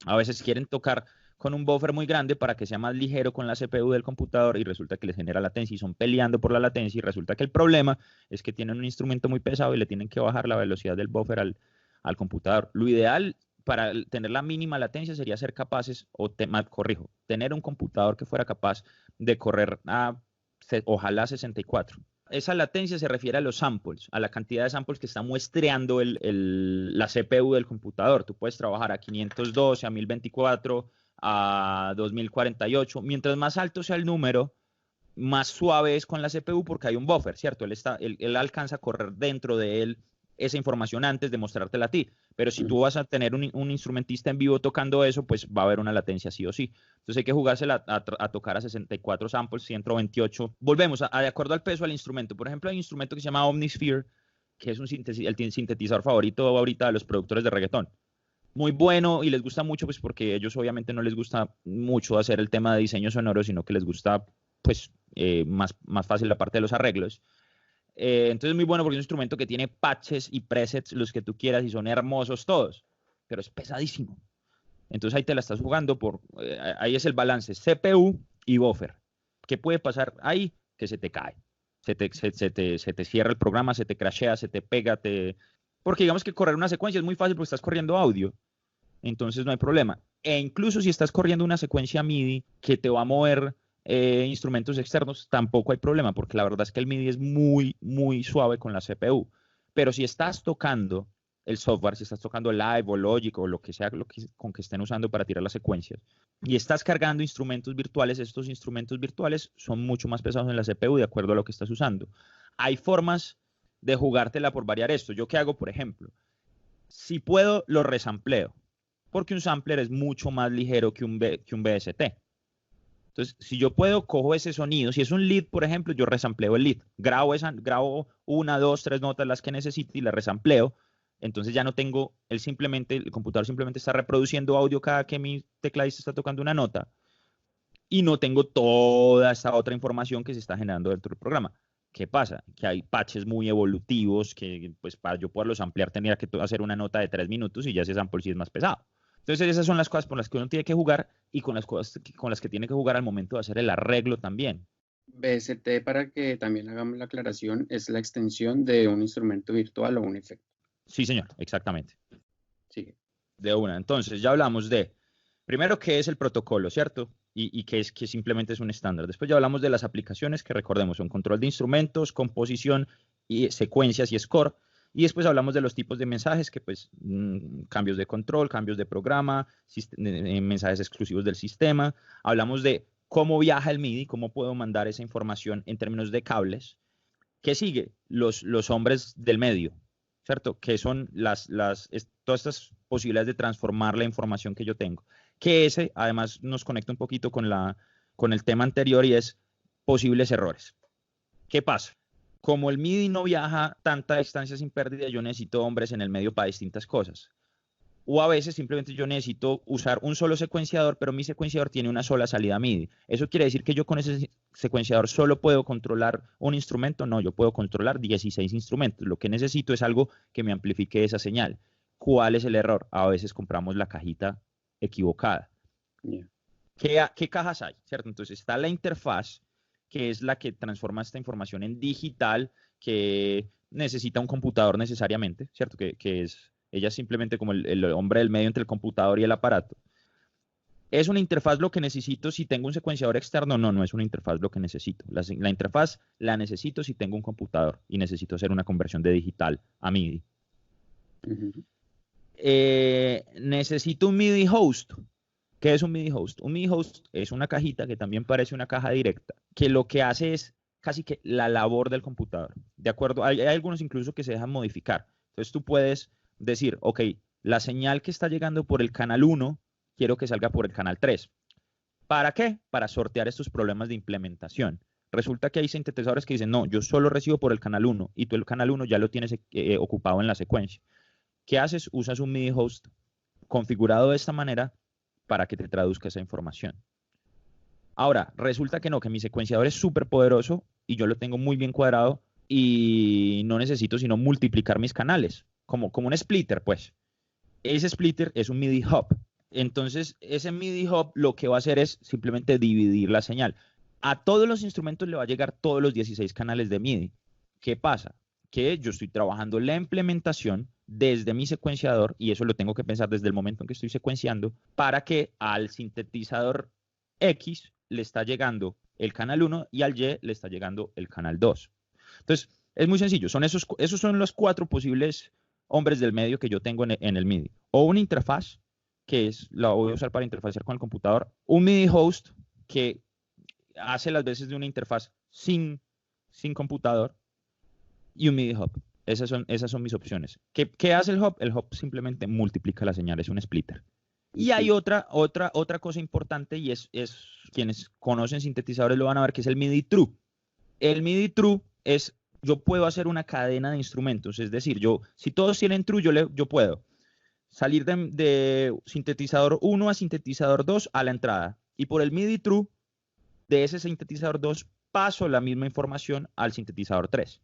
A veces quieren tocar con un buffer muy grande para que sea más ligero con la CPU del computador y resulta que les genera latencia y son peleando por la latencia, y resulta que el problema es que tienen un instrumento muy pesado y le tienen que bajar la velocidad del buffer al computador. Lo ideal para tener la mínima latencia sería ser capaces, tener un computador que fuera capaz de correr ojalá 64. Esa latencia se refiere a los samples, a la cantidad de samples que está muestreando la CPU del computador. Tú puedes trabajar a 512, a 1024, a 2048. Mientras más alto sea el número, más suave es con la CPU porque hay un buffer, ¿cierto? Él alcanza a correr dentro de él esa información antes de mostrártela a ti. Pero si tú vas a tener un instrumentista en vivo tocando eso, pues va a haber una latencia sí o sí. Entonces hay que jugársela a tocar a 64 samples, 128. Volvemos de acuerdo al peso del instrumento. Por ejemplo, hay un instrumento que se llama Omnisphere, que es el sintetizador favorito ahorita de los productores de reggaetón. Muy bueno, y les gusta mucho, pues porque ellos obviamente no les gusta mucho hacer el tema de diseño sonoro, sino que les gusta pues más fácil la parte de los arreglos. Entonces es muy bueno porque es un instrumento que tiene patches y presets, los que tú quieras, y son hermosos todos, pero es pesadísimo. Entonces ahí te la estás jugando ahí es el balance, CPU y buffer. ¿Qué puede pasar ahí? Que se te cae, se te cierra el programa, se te crashea, se te pega, porque digamos que correr una secuencia es muy fácil porque estás corriendo audio, entonces no hay problema. E incluso si estás corriendo una secuencia MIDI que te va a mover instrumentos externos, tampoco hay problema, porque la verdad es que el MIDI es muy suave con la CPU. Pero si estás tocando el software, si estás tocando Live o Logic o lo que sea con que estén usando para tirar las secuencias, y estás cargando instrumentos virtuales, estos instrumentos virtuales son mucho más pesados en la CPU de acuerdo a lo que estás usando. Hay formas de jugártela por variar esto. ¿Yo qué hago, por ejemplo? Si puedo, lo resampleo, porque un sampler es mucho más ligero que un VST. Entonces, si yo puedo, cojo ese sonido. Si es un lead, por ejemplo, yo resampleo el lead. Grabo 1, 2, 3 notas las que necesito y las resampleo. Entonces ya no tengo, el computador simplemente está reproduciendo audio cada que mi tecladista está tocando una nota. Y no tengo toda esta otra información que se está generando dentro del programa. ¿Qué pasa? Que hay patches muy evolutivos que, pues, para yo poderlos ampliar, tenía que hacer una nota de 3 minutos y ya ese sample sí es más pesado. Entonces, esas son las cosas por las que uno tiene que jugar y con las cosas con las que tiene que jugar al momento de hacer el arreglo también. BST, para que también hagamos la aclaración, es la extensión de un instrumento virtual o un efecto. Sí, señor, exactamente. Sigue. De una. Entonces, ya hablamos de, primero, qué es el protocolo, ¿cierto? Y que simplemente es un estándar. Después ya hablamos de las aplicaciones, que recordemos, son control de instrumentos, composición, y secuencias y score. Y después hablamos de los tipos de mensajes, que pues cambios de control, cambios de programa, mensajes exclusivos del sistema. Hablamos de cómo viaja el MIDI, cómo puedo mandar esa información en términos de cables. ¿Qué sigue? Los hombres del medio, ¿cierto? Que son todas estas posibilidades de transformar la información que yo tengo. Que ese, además, nos conecta un poquito con el tema anterior y es posibles errores. ¿Qué pasa? Como el MIDI no viaja tanta distancia sin pérdida, yo necesito hombres en el medio para distintas cosas. O a veces simplemente yo necesito usar un solo secuenciador, pero mi secuenciador tiene una sola salida MIDI. ¿Eso quiere decir que yo con ese secuenciador solo puedo controlar un instrumento? No, yo puedo controlar 16 instrumentos. Lo que necesito es algo que me amplifique esa señal. ¿Cuál es el error? A veces compramos la cajita equivocada. Yeah. ¿Qué cajas hay? ¿Cierto? Entonces está la interfaz, que es la que transforma esta información en digital, que necesita un computador necesariamente, ¿cierto? Ella es simplemente como el hombre del medio entre el computador y el aparato. ¿Es una interfaz lo que necesito si tengo un secuenciador externo? No, no es una interfaz lo que necesito. La interfaz la necesito si tengo un computador y necesito hacer una conversión de digital a MIDI. Uh-huh. Necesito un MIDI host. ¿Qué es un MIDI host? Un MIDI host es una cajita que también parece una caja directa, que lo que hace es casi que la labor del computador. ¿De acuerdo? Hay algunos incluso que se dejan modificar. Entonces tú puedes decir, ok, la señal que está llegando por el canal 1, quiero que salga por el canal 3. ¿Para qué? Para sortear estos problemas de implementación. Resulta que hay sintetizadores que dicen, no, yo solo recibo por el canal 1 y tú el canal 1 ya lo tienes ocupado en la secuencia. ¿Qué haces? Usas un MIDI host configurado de esta manera para que te traduzca esa información. Ahora, resulta que no, que mi secuenciador es súper poderoso y yo lo tengo muy bien cuadrado y no necesito sino multiplicar mis canales, como un splitter, pues. Ese splitter es un MIDI hub. Entonces, ese MIDI hub lo que va a hacer es simplemente dividir la señal. A todos los instrumentos le va a llegar todos los 16 canales de MIDI. ¿Qué pasa? Que yo estoy trabajando la implementación desde mi secuenciador y eso lo tengo que pensar desde el momento en que estoy secuenciando para que al sintetizador X le está llegando el canal 1 y al Y le está llegando el canal 2. Entonces, es muy sencillo. Esos son los 4 posibles hombres del medio que yo tengo en el MIDI. O una interfaz, que la voy a usar para interfacear con el computador. Un MIDI host, que hace las veces de una interfaz sin computador. Y un MIDI hub. Esas son mis opciones. ¿Qué hace el hub? El hub simplemente multiplica la señal, es un splitter. Y hay otra cosa importante y es quienes conocen sintetizadores lo van a ver, que es el MIDI True. El MIDI True es, yo puedo hacer una cadena de instrumentos, es decir, si todos tienen True, yo puedo salir de sintetizador 1 a sintetizador 2 a la entrada. Y por el MIDI True, de ese sintetizador 2, paso la misma información al sintetizador 3.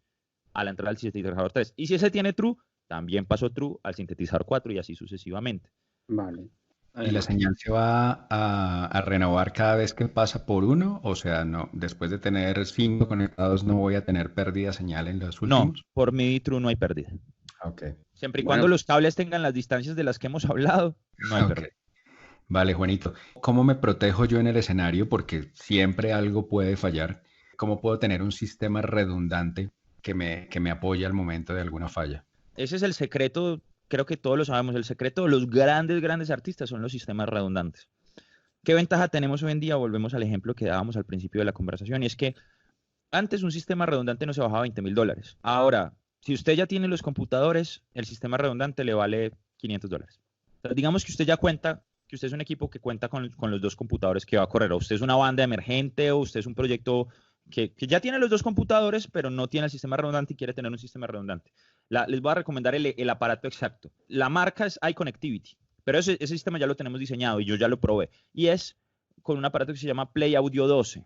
A la entrada del sintetizador 3. Y si ese tiene True, también paso True al sintetizador 4 y así sucesivamente. Vale. ¿Y la señal se va a renovar cada vez que pasa por uno? O sea, no, después de tener 5 conectados no voy a tener pérdida de señal en los últimos. No, por MIDI True no hay pérdida. Okay. Siempre y cuando los cables tengan las distancias de las que hemos hablado, no hay pérdida. Vale, Juanito. ¿Cómo me protejo yo en el escenario? Porque siempre algo puede fallar. ¿Cómo puedo tener un sistema redundante que me apoye al momento de alguna falla? Ese es el secreto, creo que todos lo sabemos, el secreto de los grandes artistas son los sistemas redundantes. ¿Qué ventaja tenemos hoy en día? Volvemos al ejemplo que dábamos al principio de la conversación, y es que antes un sistema redundante no se bajaba $20,000. Ahora, si usted ya tiene los computadores, el sistema redundante le vale $500. Entonces, digamos que usted ya cuenta, que usted es un equipo que cuenta con los dos computadores que va a correr, o usted es una banda emergente, o usted es un proyecto que ya tiene los dos computadores, pero no tiene el sistema redundante y quiere tener un sistema redundante. Les voy a recomendar el aparato exacto. La marca es iConnectivity, pero ese sistema ya lo tenemos diseñado y yo ya lo probé. Y es con un aparato que se llama Play Audio 12.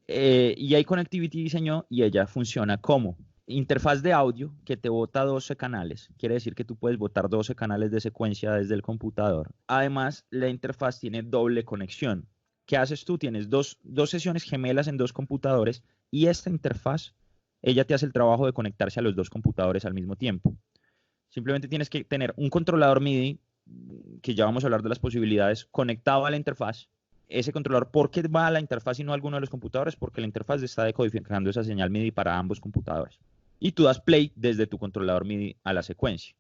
Y iConnectivity diseñó y ella funciona como interfaz de audio que te bota 12 canales. Quiere decir que tú puedes botar 12 canales de secuencia desde el computador. Además, la interfaz tiene doble conexión. ¿Qué haces tú? Tienes dos sesiones gemelas en dos computadores y esta interfaz, ella te hace el trabajo de conectarse a los dos computadores al mismo tiempo. Simplemente tienes que tener un controlador MIDI, que ya vamos a hablar de las posibilidades, conectado a la interfaz. Ese controlador, ¿por qué va a la interfaz y no a alguno de los computadores? Porque la interfaz está decodificando esa señal MIDI para ambos computadores. Y tú das play desde tu controlador MIDI a la secuencia.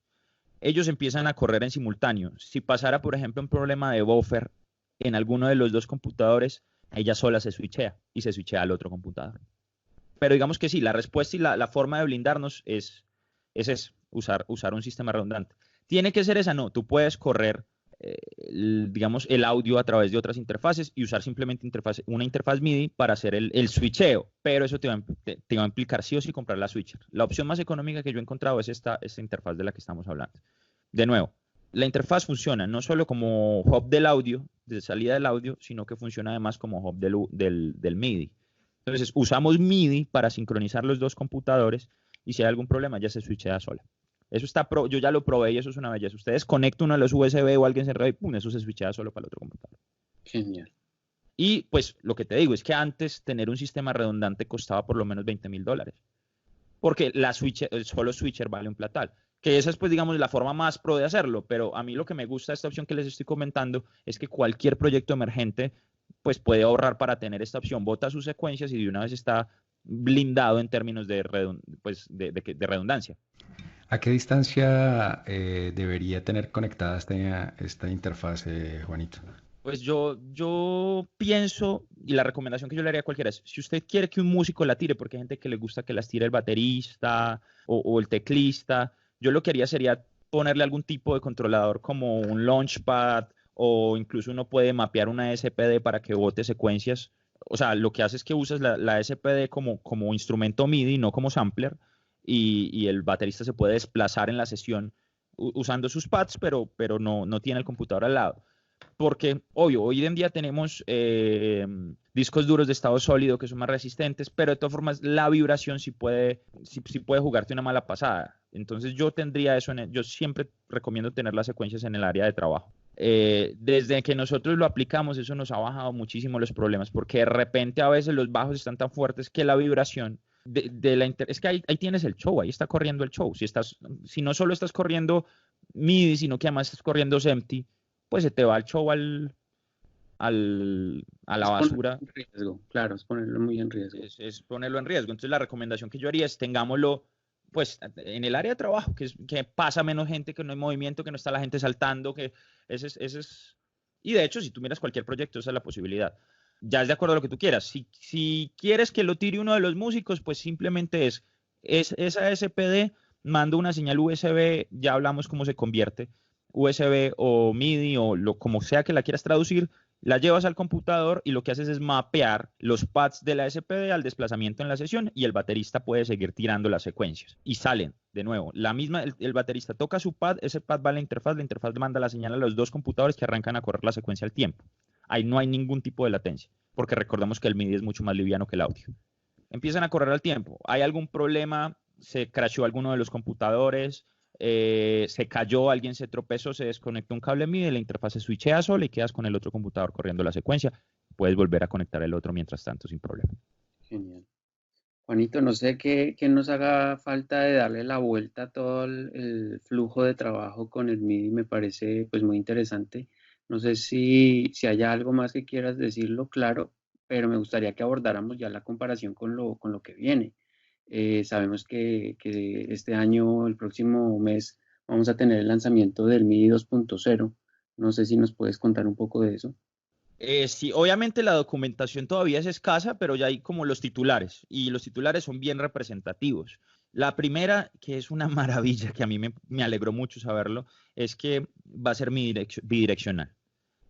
Ellos empiezan a correr en simultáneo. Si pasara, por ejemplo, un problema de buffer en alguno de los dos computadores, ella sola se switchea y se switchea al otro computador. Pero digamos que sí, la respuesta y la forma de blindarnos es usar un sistema redundante. ¿Tiene que ser esa? No, tú puedes correr digamos, el audio a través de otras interfaces y usar simplemente una interfaz MIDI para hacer el switcheo, pero eso te va a implicar sí o sí comprar la switcher. La opción más económica que yo he encontrado es esta interfaz de la que estamos hablando. De nuevo, la interfaz funciona no solo como hub del audio, de salida del audio, sino que funciona además como hub del MIDI. Entonces, usamos MIDI para sincronizar los dos computadores y si hay algún problema ya se switchea sola. Eso yo ya lo probé y eso es una belleza. Ustedes conectan uno de los USB o alguien se enreda y ¡pum! Eso se switchea solo para el otro computador. Genial. Y pues lo que te digo es que antes tener un sistema redundante costaba por lo menos $20,000. Porque el solo switcher vale un platal. Que esa es, pues, digamos, la forma más pro de hacerlo. Pero a mí lo que me gusta de esta opción que les estoy comentando es que cualquier proyecto emergente pues puede ahorrar para tener esta opción. Bota sus secuencias y de una vez está blindado en términos de redundancia. ¿A qué distancia debería tener conectada esta interfaz, Juanito? Pues yo pienso, y la recomendación que yo le haría a cualquiera es, si usted quiere que un músico la tire, porque hay gente que le gusta que las tire el baterista o el teclista, yo lo que haría sería ponerle algún tipo de controlador como un Launchpad o incluso uno puede mapear una SPD para que bote secuencias. O sea, lo que hace es que usas la SPD como instrumento MIDI, no como sampler, y el baterista se puede desplazar en la sesión usando sus pads, pero no tiene el computador al lado. Porque, obvio, hoy en día tenemos discos duros de estado sólido que son más resistentes, pero de todas formas la vibración sí puede jugarte una mala pasada. Entonces yo tendría eso, yo siempre recomiendo tener las secuencias en el área de trabajo. Desde que nosotros lo aplicamos, eso nos ha bajado muchísimo los problemas, porque de repente a veces los bajos están tan fuertes que la vibración es que ahí tienes el show, ahí está corriendo el show. Si no solo estás corriendo MIDI, sino que además estás corriendo SEMTI, pues se te va el show a la basura. En riesgo, claro, es ponerlo muy en riesgo. Es ponerlo en riesgo. Entonces la recomendación que yo haría es tengámoslo pues en el área de trabajo, que pasa menos gente, que no hay movimiento, que no está la gente saltando, que ese es... Y de hecho, si tú miras cualquier proyecto, esa es la posibilidad. Ya es de acuerdo a lo que tú quieras. Si quieres que lo tire uno de los músicos, pues simplemente es esa SPD, mando una señal USB, ya hablamos cómo se convierte, USB o MIDI o como sea que la quieras traducir, la llevas al computador y lo que haces es mapear los pads de la SPD al desplazamiento en la sesión y el baterista puede seguir tirando las secuencias y salen de nuevo. El baterista toca su pad, ese pad va a la interfaz manda la señal a los dos computadores que arrancan a correr la secuencia al tiempo. Ahí no hay ningún tipo de latencia, porque recordemos que el MIDI es mucho más liviano que el audio. Empiezan a correr al tiempo. ¿Hay algún problema? ¿Se crashó alguno de los computadores? Se cayó, alguien se tropezó, se desconectó un cable MIDI, la interfaz se switchea sola y quedas con el otro computador corriendo la secuencia. Puedes volver a conectar el otro mientras tanto sin problema. Genial. Juanito, no sé qué nos haga falta de darle la vuelta a todo el flujo de trabajo con el MIDI, me parece pues muy interesante. No sé si haya algo más que quieras decirlo, claro, pero me gustaría que abordáramos ya la comparación con lo que viene. Sabemos que este año, el próximo mes, vamos a tener el lanzamiento del MIDI 2.0. No sé si nos puedes contar un poco de eso. Sí, obviamente la documentación todavía es escasa, pero ya hay como los titulares, y los titulares son bien representativos. La primera, que es una maravilla, que a mí me alegró mucho saberlo, es que va a ser bidireccional.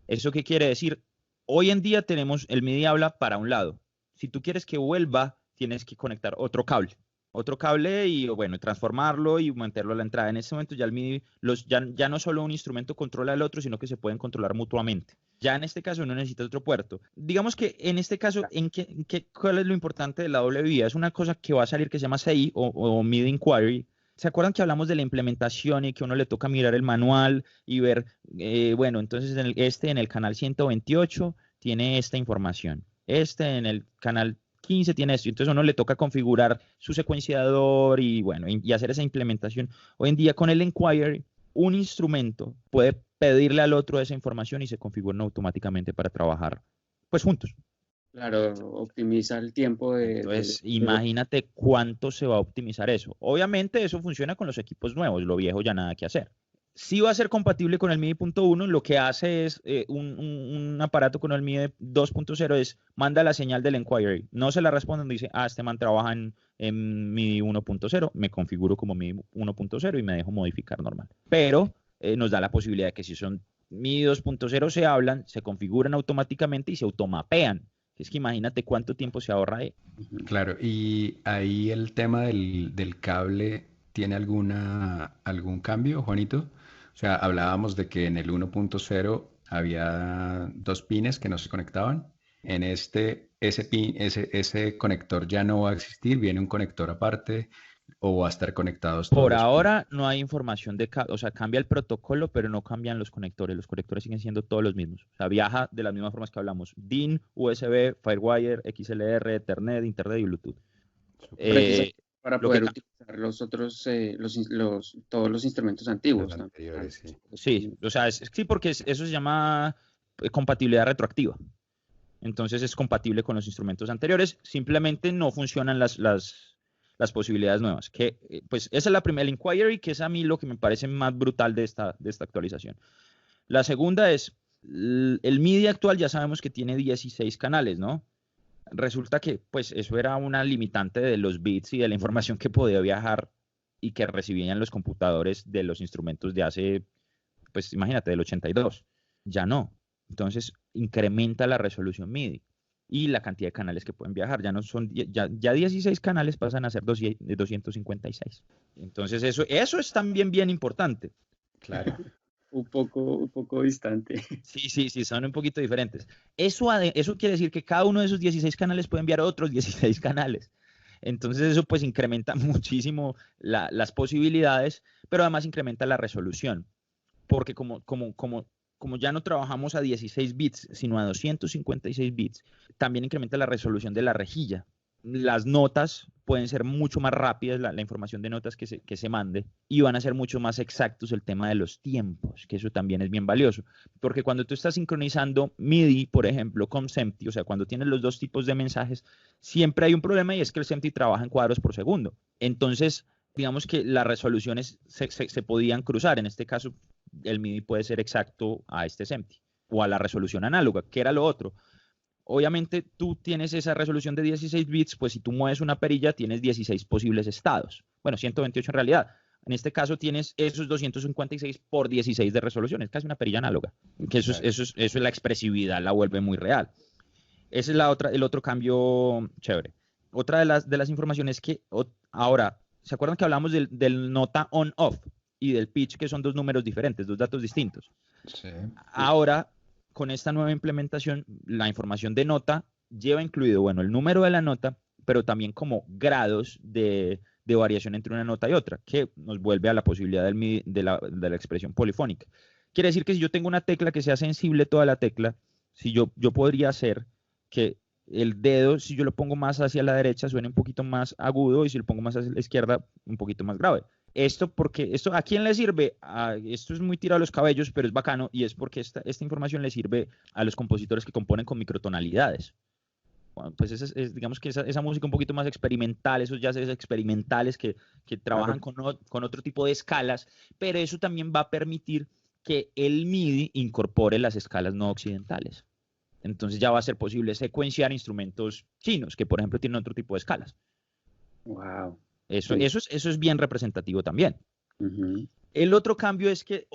¿Eso qué quiere decir? Hoy en día tenemos el MIDI habla para un lado. Si tú quieres que vuelva, tienes que conectar otro cable y bueno, transformarlo y meterlo a la entrada. En este momento ya el MIDI, ya no solo un instrumento controla el otro, sino que se pueden controlar mutuamente. Ya en este caso no necesitas otro puerto. Digamos que en este caso, ¿cuál es lo importante de la doble vía? Es una cosa que va a salir que se llama CI o MIDI Inquiry. ¿Se acuerdan que hablamos de la implementación y que uno le toca mirar el manual y ver, bueno, entonces en el canal 128 tiene esta información, en el canal 15 tiene esto, entonces a uno le toca configurar su secuenciador y bueno, y hacer esa implementación. Hoy en día con el Inquiry, un instrumento puede pedirle al otro esa información y se configuran automáticamente para trabajar pues juntos. Claro, optimiza el tiempo de... Entonces, imagínate cuánto se va a optimizar eso. Obviamente eso funciona con los equipos nuevos, lo viejo ya nada que hacer. Sí va a ser compatible con el MIDI.1, lo que hace es un aparato con el MIDI 2.0 es manda la señal del Inquiry, no se la responden, dice, este man trabaja en MIDI 1.0, me configuro como MIDI 1.0 y me dejo modificar normal. Pero nos da la posibilidad de que si son MIDI 2.0 se hablan, se configuran automáticamente y se automapean. Es que imagínate cuánto tiempo se ahorra ahí. Claro, y ahí el tema del cable tiene algún cambio, Juanito. O sea, hablábamos de que en el 1.0 había dos pines que no se conectaban. En ese conector ya no va a existir, viene un conector aparte o va a estar conectados todos Por los pines. ahora no hay información o sea, cambia el protocolo, pero no cambian los conectores. Los conectores siguen siendo todos los mismos. O sea, viaja de las mismas formas que hablamos. DIN, USB, Firewire, XLR, Ethernet, Internet y Bluetooth. Para Lo que poder utilizar los otros, todos los instrumentos antiguos, Los ¿no? anteriores, sí. Sí, o sea, sí, porque eso se llama compatibilidad retroactiva. Entonces es compatible con los instrumentos anteriores, simplemente no funcionan las posibilidades nuevas. Pues esa es la primera, el Inquiry, que es a mí lo que me parece más brutal de esta actualización. La segunda es, el MIDI actual ya sabemos que tiene 16 canales, ¿no? Resulta que pues eso era una limitante de los bits y de la información que podía viajar y que recibían los computadores de los instrumentos de hace, pues imagínate, del 82. Ya no. Entonces incrementa la resolución MIDI y la cantidad de canales que pueden viajar. Ya no son, ya 16 canales pasan a ser 256. Entonces eso es también bien importante. Claro. Un poco distante. Sí, son un poquito diferentes. Eso quiere decir que cada uno de esos 16 canales puede enviar otros 16 canales. Entonces eso pues incrementa muchísimo las posibilidades, pero además incrementa la resolución. Porque como ya no trabajamos a 16 bits, sino a 256 bits, también incrementa la resolución de la rejilla. Las notas pueden ser mucho más rápidas, la información de notas que se mande, y van a ser mucho más exactos el tema de los tiempos, que eso también es bien valioso. Porque cuando tú estás sincronizando MIDI, por ejemplo, con SEMTI, o sea, cuando tienes los dos tipos de mensajes, siempre hay un problema y es que el SEMTI trabaja en cuadros por segundo. Entonces, digamos que las resoluciones se podían cruzar. En este caso, el MIDI puede ser exacto a este SEMTI o a la resolución análoga, que era lo otro. Obviamente tú tienes esa resolución de 16 bits, pues si tú mueves una perilla tienes 16 posibles estados. Bueno, 128 en realidad. En este caso tienes esos 256 por 16 de resolución. Es casi una perilla análoga. Que eso es la expresividad, la vuelve muy real. Ese es el otro cambio chévere. Otra de las informaciones que ahora, ¿se acuerdan que hablamos del nota on-off y del pitch, que son dos números diferentes, dos datos distintos? Sí. Ahora, con esta nueva implementación, la información de nota lleva incluido, bueno, el número de la nota, pero también como grados de variación entre una nota y otra, que nos vuelve a la posibilidad de la expresión polifónica. Quiere decir que si yo tengo una tecla que sea sensible toda la tecla, si yo podría hacer que el dedo, si yo lo pongo más hacia la derecha, suene un poquito más agudo y si lo pongo más hacia la izquierda, un poquito más grave. Esto ¿a quién le sirve? Esto es muy tirado a los cabellos, pero es bacano y es porque esta información le sirve a los compositores que componen con microtonalidades. Bueno, pues digamos que esa música un poquito más experimental, esos jazzes experimentales que trabajan con otro tipo de escalas, pero eso también va a permitir que el MIDI incorpore las escalas no occidentales. Entonces ya va a ser posible secuenciar instrumentos chinos que, por ejemplo, tienen otro tipo de escalas. Wow. Sí. Eso es bien representativo también. Ujú. El otro cambio es que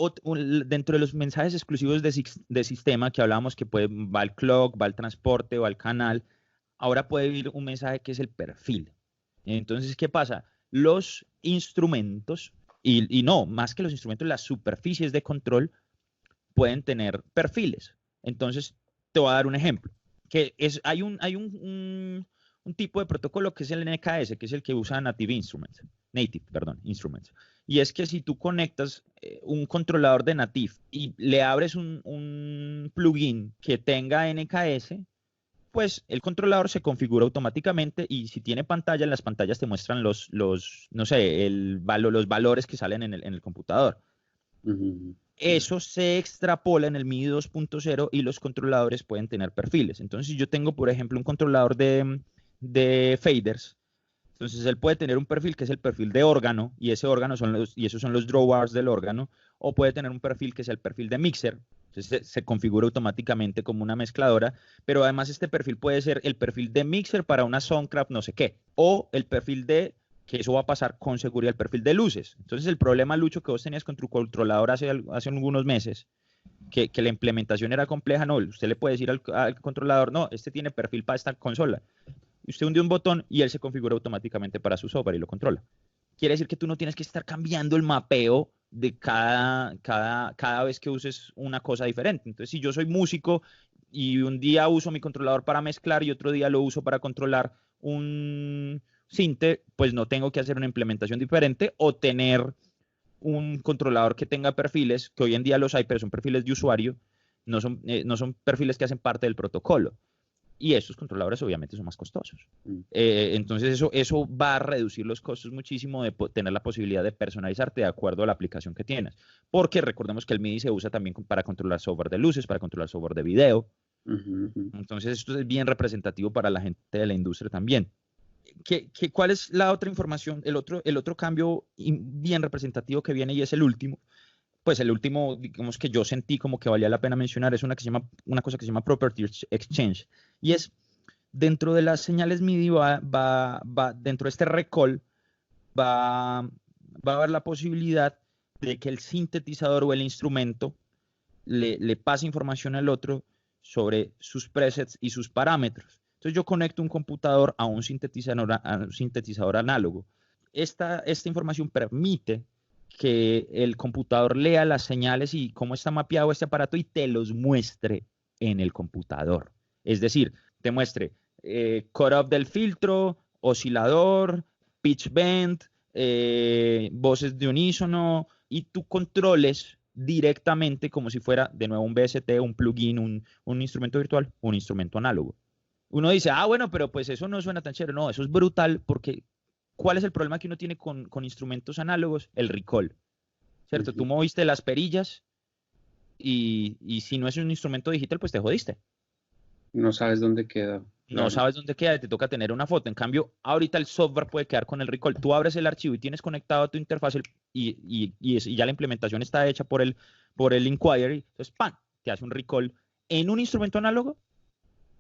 dentro de los mensajes exclusivos de sistema que hablábamos que va el clock, va el transporte, va el canal, ahora puede ir un mensaje que es el perfil. Entonces, ¿qué pasa? Los instrumentos, y no, más que los instrumentos, las superficies de control pueden tener perfiles. Entonces, te voy a dar un ejemplo. Hay un tipo de protocolo que es el NKS, que es el que usa Native Instruments. Y es que si tú conectas un controlador de Native y le abres un plugin que tenga NKS, pues el controlador se configura automáticamente y si tiene pantalla, en las pantallas te muestran no sé, los valores que salen en el computador. Ujú. Eso se extrapola en el MIDI 2.0 y los controladores pueden tener perfiles. Entonces, si yo tengo, por ejemplo, un controlador de faders, entonces él puede tener un perfil que es el perfil de órgano y esos son los drawbars del órgano, o puede tener un perfil que es el perfil de mixer. Entonces se configura automáticamente como una mezcladora, pero además este perfil puede ser el perfil de mixer para una Soundcraft no sé qué, o el perfil de, que eso va a pasar con seguridad, el perfil de luces. Entonces el problema, Lucho, que vos tenías con tu controlador hace algunos meses, que la implementación era compleja, no, usted le puede decir al controlador, no, este tiene perfil para esta consola. Y usted hunde un botón y él se configura automáticamente para su software y lo controla. Quiere decir que tú no tienes que estar cambiando el mapeo de cada vez que uses una cosa diferente. Entonces, si yo soy músico y un día uso mi controlador para mezclar y otro día lo uso para controlar un sinte, pues no tengo que hacer una implementación diferente o tener un controlador que tenga perfiles, que hoy en día los hay, pero son perfiles de usuario, no son perfiles que hacen parte del protocolo. Y estos controladores obviamente son más costosos. Mm. Entonces eso va a reducir los costos muchísimo de tener la posibilidad de personalizarte de acuerdo a la aplicación que tienes. Porque recordemos que el MIDI se usa también para controlar software de luces, para controlar software de video. Ujú, ujú. Entonces esto es bien representativo para la gente de la industria también. ¿Cuál es la otra información? El otro cambio bien representativo que viene y es el último. Pues el último, digamos que yo sentí como que valía la pena mencionar, es una cosa que se llama Property Exchange. Y es dentro de las señales MIDI dentro de este recall va a haber la posibilidad de que el sintetizador o el instrumento le pase información al otro sobre sus presets y sus parámetros. Entonces yo conecto un computador a un sintetizador análogo. Esta información permite que el computador lea las señales y cómo está mapeado este aparato y te los muestre en el computador. Es decir, te muestre cutoff del filtro, oscilador, pitch bend, voces de unísono y tú controles directamente como si fuera de nuevo un VST, un plugin, un instrumento virtual, un instrumento análogo. Uno dice, bueno, pero pues eso no suena tan chévere. No, eso es brutal porque ¿cuál es el problema que uno tiene con instrumentos análogos? El recall, ¿cierto? Tú Ujú. moviste las perillas y si no es un instrumento digital, pues te jodiste. No sabes dónde queda, No claro. sabes dónde queda y te toca tener una foto. En cambio, ahorita el software puede quedar con el recall. Tú abres el archivo y tienes conectado a tu interfaz y ya la implementación está hecha por el inquiry. Entonces, ¡pam! Te hace un recall en un instrumento análogo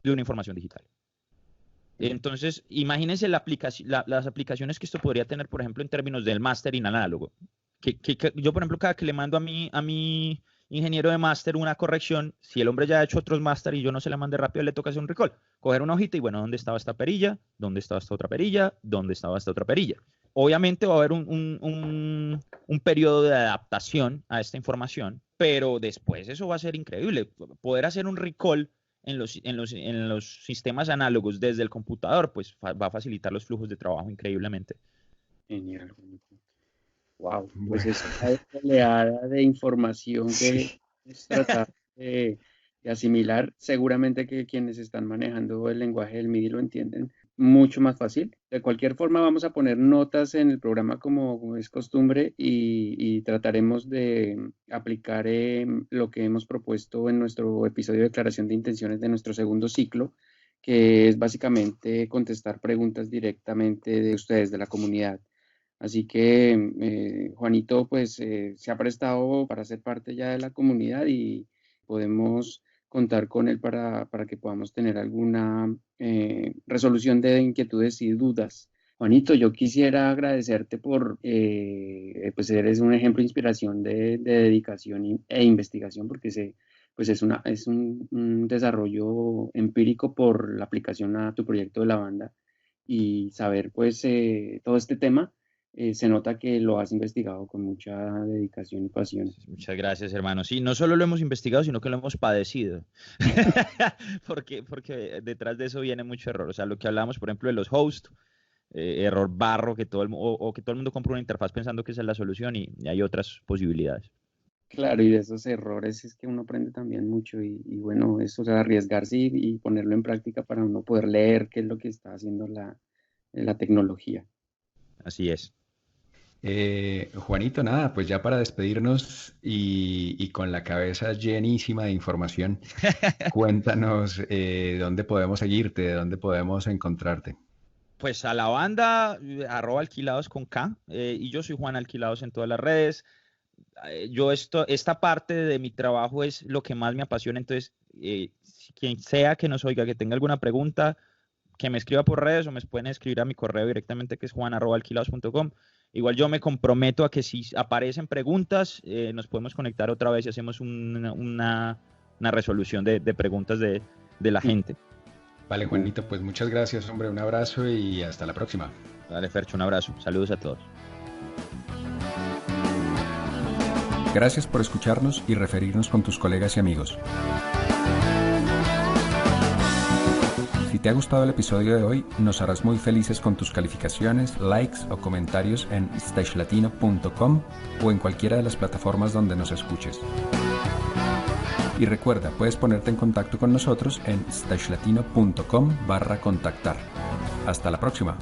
de una información digital. Entonces, imagínense las aplicaciones que esto podría tener, por ejemplo, en términos del mastering análogo. Yo, por ejemplo, cada que le mando a mi ingeniero de máster una corrección, si el hombre ya ha hecho otros máster y yo no se la mandé rápido, le toca hacer un recall. Coger una hojita y, bueno, ¿dónde estaba esta perilla? ¿Dónde estaba esta otra perilla? ¿Dónde estaba esta otra perilla? Obviamente va a haber un periodo de adaptación a esta información, pero después eso va a ser increíble. Poder hacer un recall en los sistemas análogos desde el computador, pues va a facilitar los flujos de trabajo increíblemente. Genial. Wow, pues Bueno, es una oleada de información que sí. es tratar de asimilar. Seguramente que quienes están manejando el lenguaje del MIDI lo entienden mucho más fácil. De cualquier forma, vamos a poner notas en el programa como es costumbre y trataremos de aplicar lo que hemos propuesto en nuestro episodio de declaración de intenciones de nuestro segundo ciclo, que es básicamente contestar preguntas directamente de ustedes, de la comunidad. Así que Juanito pues se ha prestado para ser parte ya de la comunidad y podemos contar con él para que podamos tener alguna resolución de inquietudes y dudas. Juanito, yo quisiera agradecerte por, pues eres un ejemplo de inspiración de dedicación e investigación, porque pues es un desarrollo empírico por la aplicación a tu proyecto de la banda y saber pues todo este tema, se nota que lo has investigado con mucha dedicación y pasión. Muchas gracias, hermano. Sí, no solo lo hemos investigado, sino que lo hemos padecido. Porque detrás de eso viene mucho error. O sea, lo que hablamos, por ejemplo, de los hosts, error barro, que o que todo el mundo compra una interfaz pensando que esa es la solución y hay otras posibilidades. Claro, y de esos errores es que uno aprende también mucho y bueno, eso, o sea, arriesgarse y ponerlo en práctica para uno poder leer qué es lo que está haciendo la tecnología. Así es. Juanito, nada, pues ya para despedirnos y con la cabeza llenísima de información, cuéntanos dónde podemos seguirte, dónde podemos encontrarte. Pues a la banda, @alquilados con K, y yo soy Juan Alquilados en todas las redes. Esta parte de mi trabajo es lo que más me apasiona, entonces quien sea que nos oiga, que tenga alguna pregunta, que me escriba por redes o me pueden escribir a mi correo directamente, que es juan@alquilados.com. Igual yo me comprometo a que si aparecen preguntas, nos podemos conectar otra vez y hacemos una resolución de preguntas de la gente. Vale, Juanito, pues muchas gracias, hombre, un abrazo y hasta la próxima. Dale, Fercho, un abrazo. Saludos a todos. Gracias por escucharnos y referirnos con tus colegas y amigos. Si te ha gustado el episodio de hoy, nos harás muy felices con tus calificaciones, likes o comentarios en stagelatino.com o en cualquiera de las plataformas donde nos escuches. Y recuerda, puedes ponerte en contacto con nosotros en stagelatino.com/contactar. Hasta la próxima.